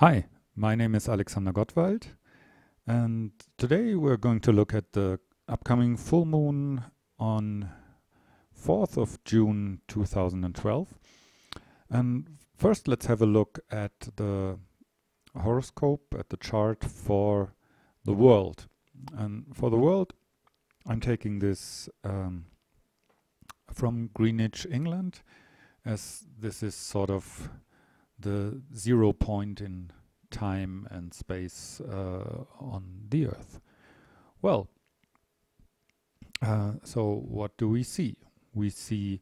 Hi, my name is Alexander Gottwald, and today we're going to look at the upcoming full moon on 4th of June 2012. And first, let's have a look at the horoscope, at the chart for the world. And for the world, I'm taking this from Greenwich, England, as this is sort of the 0 point in time and space on the Earth. Well, so what do we see? We see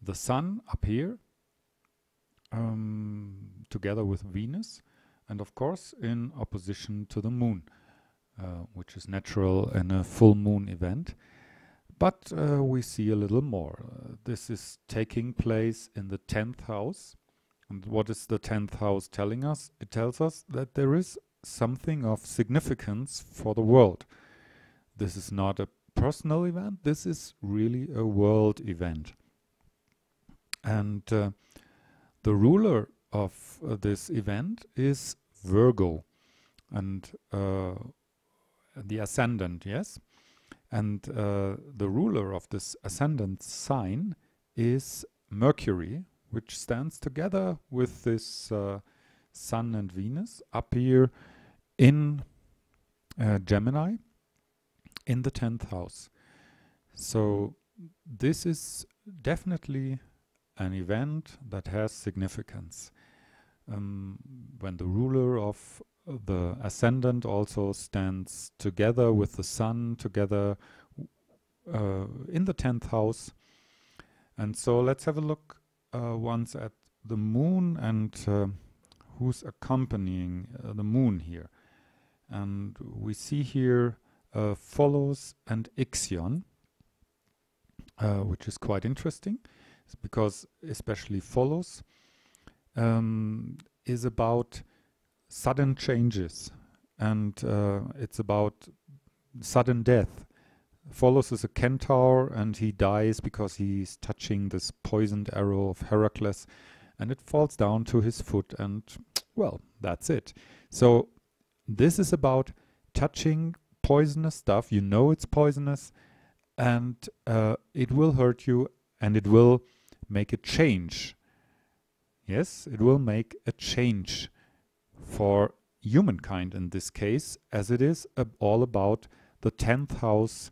the Sun up here together with Venus, and of course in opposition to the Moon, which is natural in a full moon event. But we see a little more. This is taking place in the 10th house. And what is the 10th house telling us? It tells us that there is something of significance for the world. This is not a personal event, this is really a world event. And the ruler of this event is Virgo, and the ascendant, yes? And the ruler of this ascendant sign is Mercury, which stands together with this Sun and Venus up here in Gemini in the 10th house. So this is definitely an event that has significance. When the ruler of the ascendant also stands together with the Sun, together in the 10th house. And so let's have a look once at the moon and who's accompanying the moon here. And we see here Follows and Ixion, which is quite interesting, because especially Follows is about sudden changes, and it's about sudden death. Follows is a centaur, and he dies because he's touching this poisoned arrow of Heracles, and it falls down to his foot, and well, that's it. So this is about touching poisonous stuff. You know it's poisonous, and it will hurt you, and it will make a change. Yes, it will make a change for humankind in this case, as it is all about the 10th house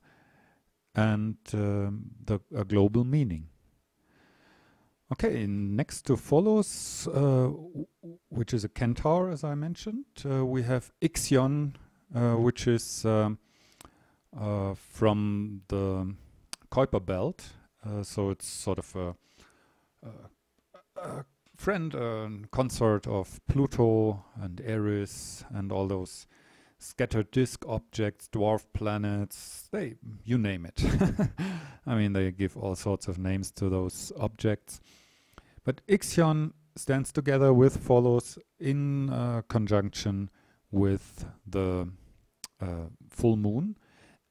and a global meaning. Okay, next to Follows, which is a centaur, as I mentioned, we have Ixion, which is from the Kuiper belt. So it's sort of a friend and consort of Pluto and Aries and all those scattered disk objects, dwarf planets, you name it. I mean, they give all sorts of names to those objects. But Ixion stands together with Follows in conjunction with the full moon.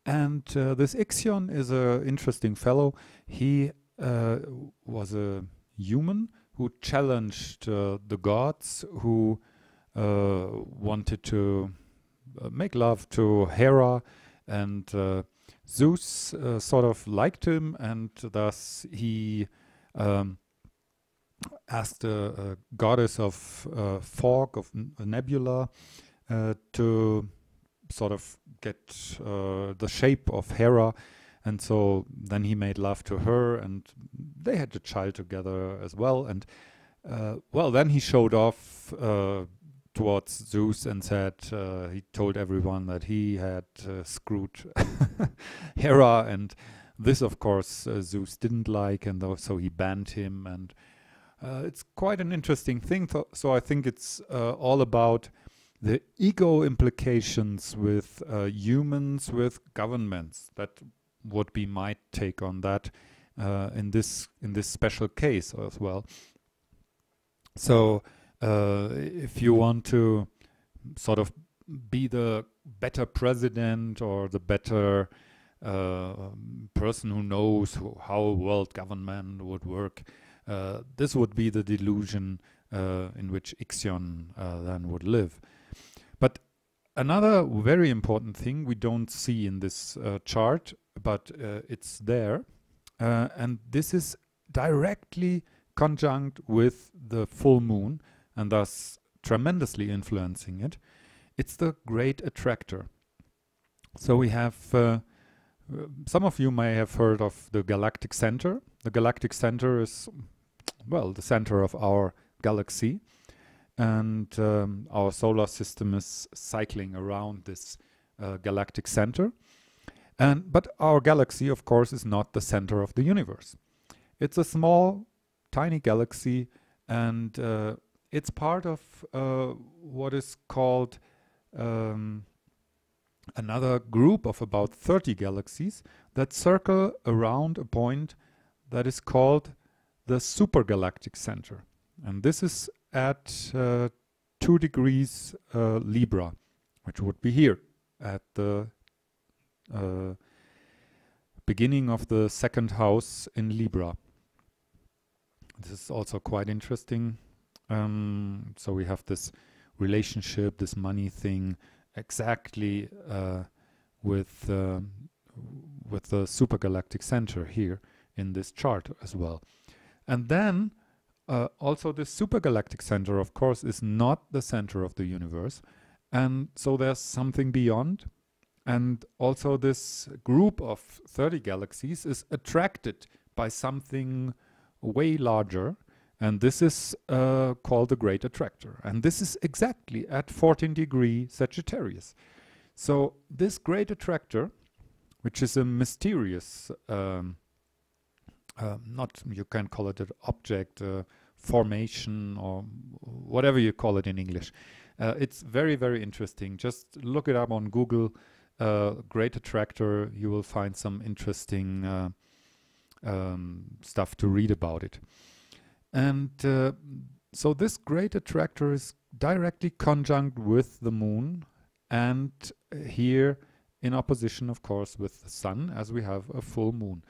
And this Ixion is an interesting fellow. He was a human who challenged the gods, who wanted to make love to Hera, and Zeus sort of liked him, and thus he asked a goddess of fog, of a nebula, to sort of get the shape of Hera, and so then he made love to her, and they had a child together as well. And well, then he showed off towards Zeus and said, he told everyone that he had screwed Hera, and this of course Zeus didn't like, and so he banned him, and it's quite an interesting thing. So I think it's all about the ego implications with humans, with governments. That would be my take on that in this special case as well. So if you want to sort of be the better president or the better person who knows how world government would work, this would be the delusion in which Ixion then would live. But another very important thing we don't see in this chart, but it's there, and this is directly conjunct with the full moon and thus tremendously influencing it. It's the great attractor. So we have, some of you may have heard of the galactic center. The galactic center is, well, the center of our galaxy, and our solar system is cycling around this galactic center. But our galaxy, of course, is not the center of the universe. It's a small, tiny galaxy, and it's part of what is called another group of about 30 galaxies that circle around a point that is called the supergalactic center. And this is at 2 degrees Libra, which would be here at the beginning of the second house in Libra. This is also quite interesting. So we have this relationship, this money thing, exactly with the supergalactic center here in this chart as well. And then also the supergalactic center, of course, is not the center of the universe, and so there's something beyond. And also this group of 30 galaxies is attracted by something way larger, and this is called the Great Attractor. And this is exactly at 14 degree Sagittarius. So this Great Attractor, which is a mysterious, not, you can call it an object, formation, or whatever you call it in English. It's very, very interesting. Just look it up on Google. Great Attractor, you will find some interesting stuff to read about it. And so this Great Attractor is directly conjunct with the moon, and here in opposition, of course, with the sun, as we have a full moon.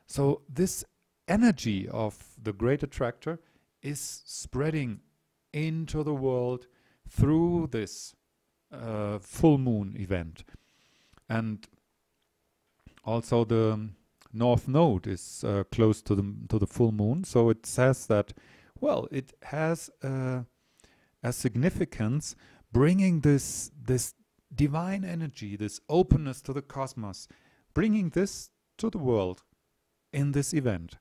So this energy of the Great Attractor is spreading into the world through this full moon event. And also the North Node is close to the full moon, so it says that, well, it has a significance, bringing this divine energy, this openness to the cosmos, bringing this to the world in this event.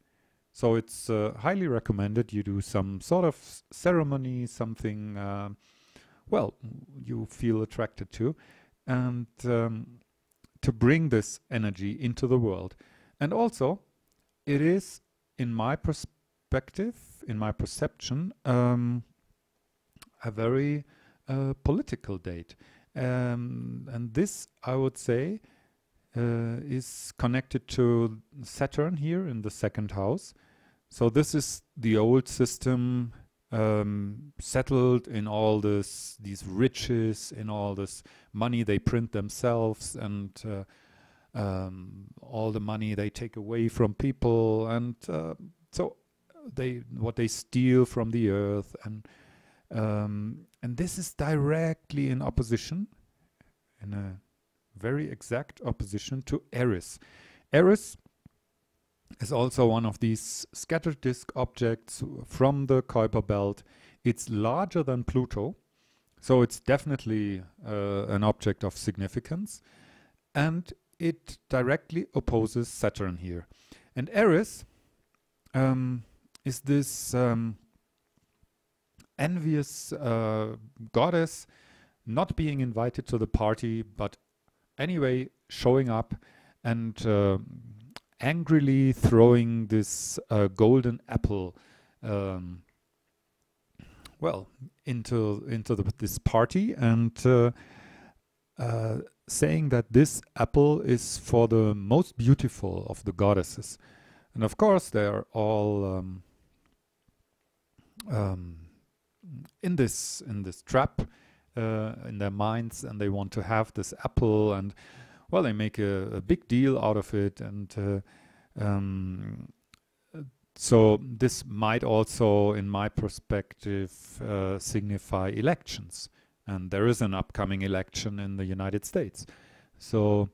So it's highly recommended you do some sort of ceremony, something, well, you feel attracted to, and to bring this energy into the world. And also, it is, in my perspective, in my perception, a very political date. And this, I would say, is connected to Saturn here in the second house. So this is the old system, settled in all these riches, in all this money they print themselves, and all the money they take away from people, and so what they steal from the earth, and this is directly in opposition, in a very exact opposition to Eris. Eris is also one of these scattered disk objects from the Kuiper belt. It's larger than Pluto, so it's definitely an object of significance, and it directly opposes Saturn here. And Eris is this envious goddess, not being invited to the party, but anyway showing up and angrily throwing this golden apple, well, into this party, and saying that this apple is for the most beautiful of the goddesses. And of course, they are all in this trap in their minds, and they want to have this apple, and well, they make a big deal out of it, and So this might also, in my perspective, signify elections. And there is an upcoming election in the United States. So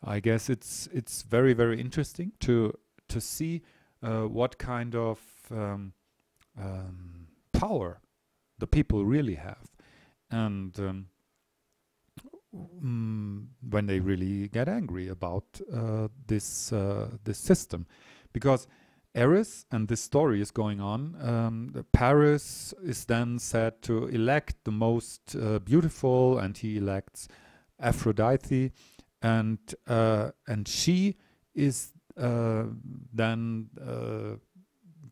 I guess it's very, very interesting to see what kind of power the people really have, and when they really get angry about this system, because Aries, and this story is going on, Paris is then said to elect the most beautiful, and he elects Aphrodite, and she is then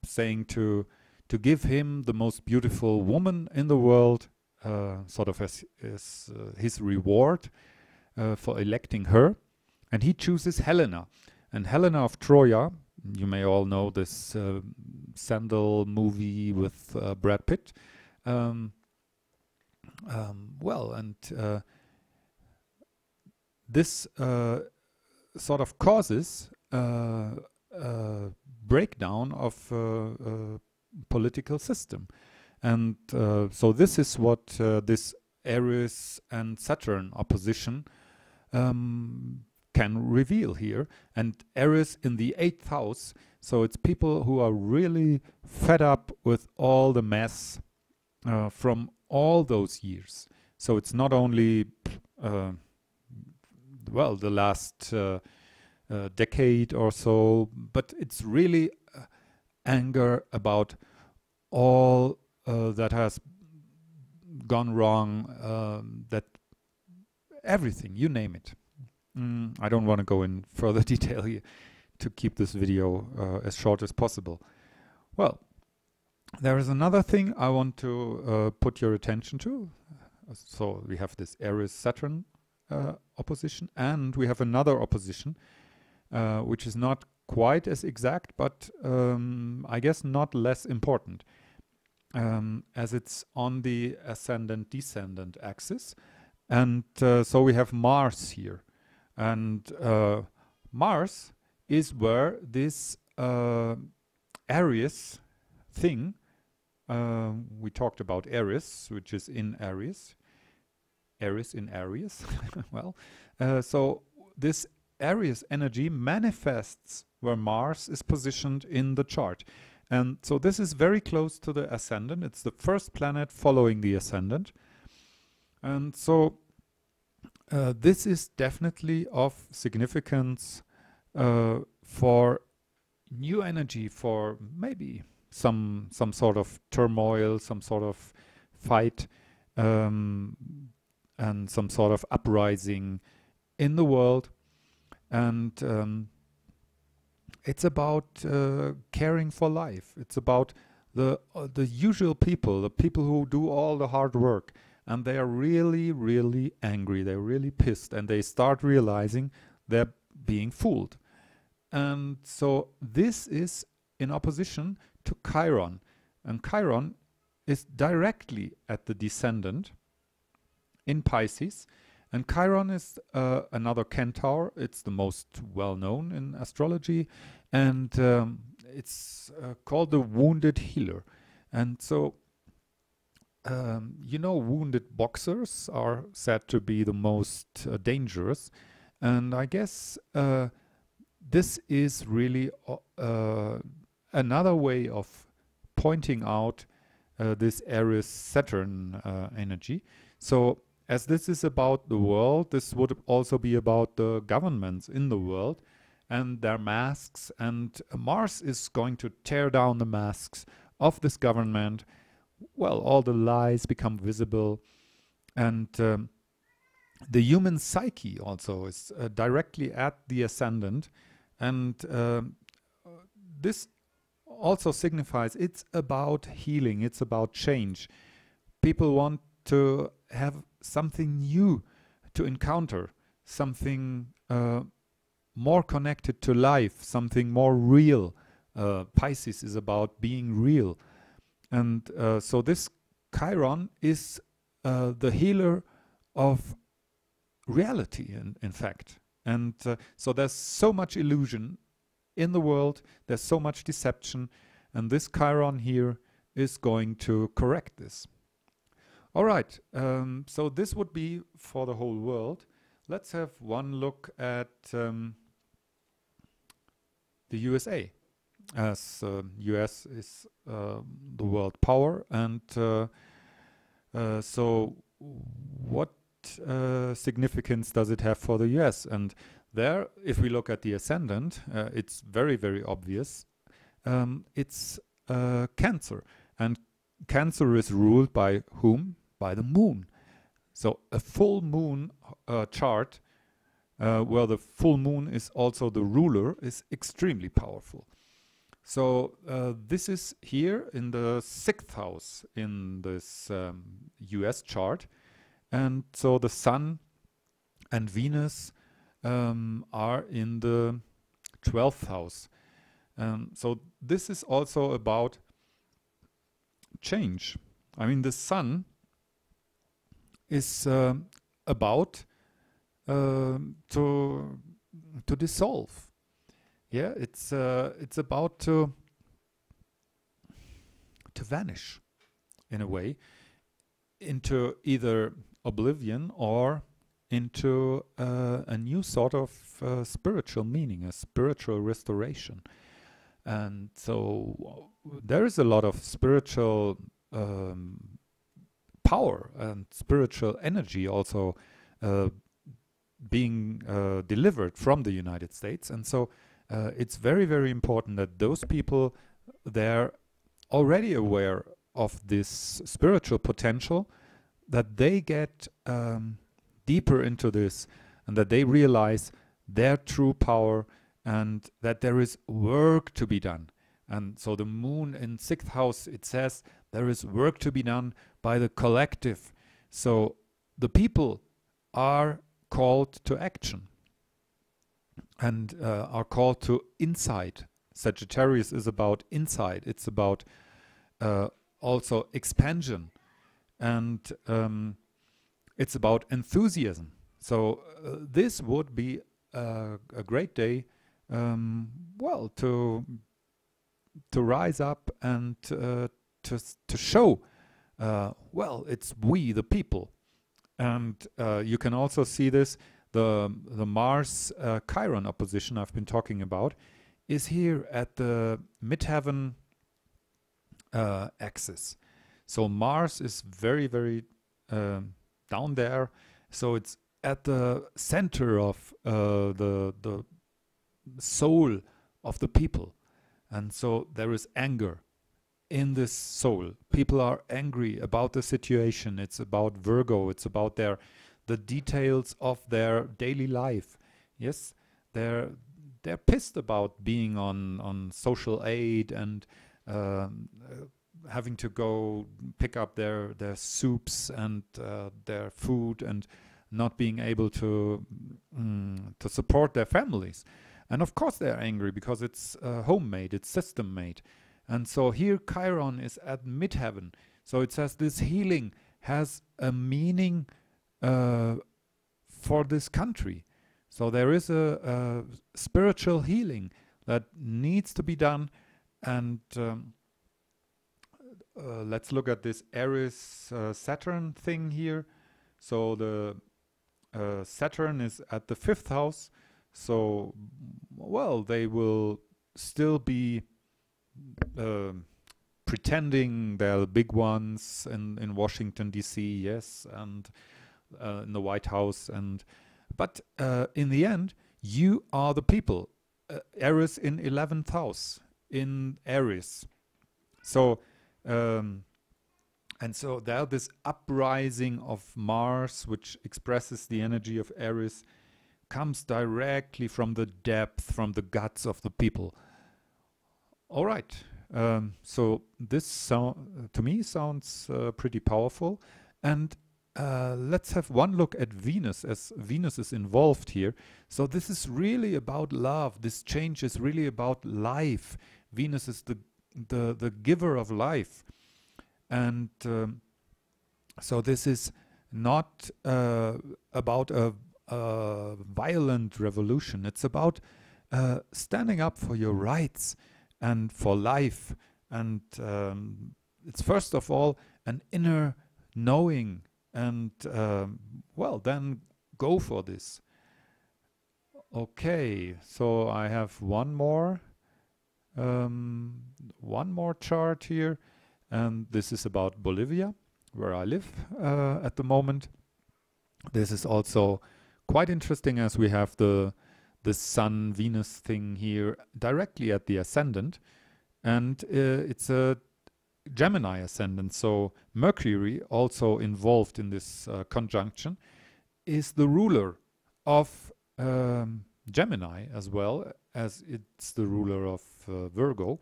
saying to give him the most beautiful woman in the world, sort of as his reward for electing her, and he chooses Helena. And Helena of Troya, you may all know this Sandal movie with Brad Pitt. This sort of causes breakdown of political system, and so this is what this Aries and Saturn opposition can reveal here. And Aries in the 8th house, so it's people who are really fed up with all the mess from all those years. So it's not only the last decade or so, but it's really anger about all that has gone wrong, that everything, you name it. I don't want to go in further detail here to keep this video as short as possible. Well, there is another thing I want to put your attention to. So we have this Aries-Saturn opposition, and we have another opposition which is not quite as exact, but I guess not less important, as it's on the ascendant-descendant axis. And so we have Mars here. And Mars is where this Aries thing, we talked about Aries, which is in Aries. Aries in Aries. Well, so this Aries energy manifests where Mars is positioned in the chart. And so this is very close to the ascendant. It's the first planet following the ascendant. And so this is definitely of significance for new energy, for maybe some sort of turmoil, some sort of fight, and some sort of uprising in the world. And it's about caring for life. It's about the usual people, the people who do all the hard work. And they are really, really angry. They're really pissed. And they start realizing they're being fooled. And so this is in opposition to Chiron. And Chiron is directly at the descendant in Pisces. And Chiron is another centaur. It's the most well-known in astrology. And it's called the wounded healer. And so wounded boxers are said to be the most dangerous, and I guess this is really another way of pointing out this Aries-Saturn energy. So as this is about the world, this would also be about the governments in the world and their masks, and Mars is going to tear down the masks of this government. Well, all the lies become visible, and the human psyche also is directly at the ascendant, and this also signifies it's about healing, it's about change. People want to have something new to encounter, something more connected to life, something more real. Pisces is about being real. And so this Chiron is the healer of reality, in fact. And so there's so much illusion in the world, there's so much deception, and this Chiron here is going to correct this. All right, so this would be for the whole world. Let's have one look at the USA, as US is the world power, and so what significance does it have for the US? And there, if we look at the ascendant, it's very, very obvious. It's Cancer, and Cancer is ruled by whom? By the moon. So a full moon chart, where the full moon is also the ruler, is extremely powerful. So this is here in the 6th house in this US chart, and so the Sun and Venus are in the 12th house. So this is also about change. I mean, the Sun is about to dissolve. Yeah, it's about to vanish in a way into either oblivion or into a new sort of spiritual meaning, a spiritual restoration. And so there is a lot of spiritual power and spiritual energy also being delivered from the United States. And so it's very, very important that those people, they're already aware of this spiritual potential, that they get deeper into this, and that they realize their true power, and that there is work to be done. And so the moon in 6th house, it says there is work to be done by the collective. So the people are called to action and are called to insight. Sagittarius is about insight. It's about also expansion, and it's about enthusiasm. So this would be a great day, well, to rise up and to show, well, it's we the people. And you can also see this, the Mars Chiron opposition I've been talking about is here at the midheaven axis. So Mars is very, very down there. So it's at the center of the soul of the people. And so there is anger in this soul. People are angry about the situation. It's about Virgo. It's about the details of their daily life. Yes, they're pissed about being on social aid and having to go pick up their soups and their food, and not being able to support their families. And of course they're angry because it's homemade, it's system made. And so here Chiron is at midheaven. So it says this healing has a meaning for this country. So there is a spiritual healing that needs to be done. And let's look at this Aries Saturn thing here. So the Saturn is at the 5th house. So, well, they will still be pretending they're the big ones in Washington, D.C., yes, and in the White House. But in the end, you are the people. Aries in 11th house, in Aries. So, and so there this uprising of Mars, which expresses the energy of Aries, comes directly from the depth, from the guts of the people. All right. So this to me sounds pretty powerful. And let's have one look at Venus, as Venus is involved here. So this is really about love. This change is really about life. Venus is the giver of life. And so this is not about a violent revolution. It's about standing up for your rights and for life And it's first of all an inner knowing, and well, then go for this. Okay, so I have one more chart here, and this is about Bolivia, where I live at the moment. This is also quite interesting, as we have the Sun Venus thing here directly at the ascendant, and it's a Gemini ascendant, so Mercury, also involved in this conjunction, is the ruler of Gemini, as well as it's the ruler of Virgo.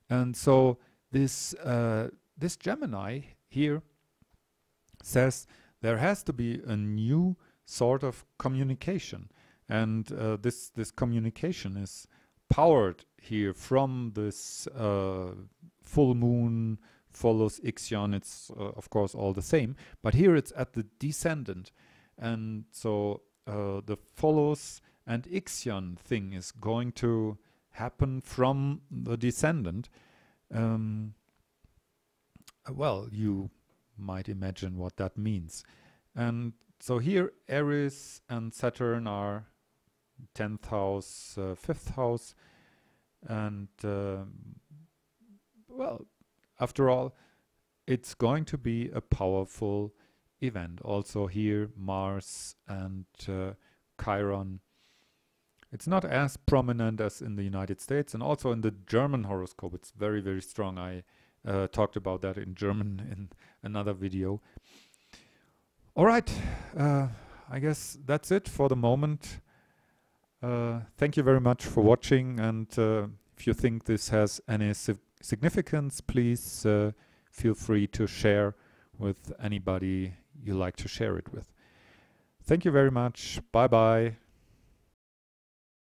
And so this Gemini here says there has to be a new sort of communication, and this communication is powered here from this full moon follows Ixion. It's of course all the same, but here it's at the descendant, and so the follows and Ixion thing is going to happen from the descendant. Well, you might imagine what that means. And so here Aries and Saturn are 10th house, 5th house, and well, after all, it's going to be a powerful event. Also here Mars and Chiron. It's not as prominent as in the United States, and also in the German horoscope it's very, very strong. I talked about that in German in another video. All right, I guess that's it for the moment. Thank you very much for watching, and if you think this has any significance, please feel free to share with anybody you like to share it with. Thank you very much. Bye bye.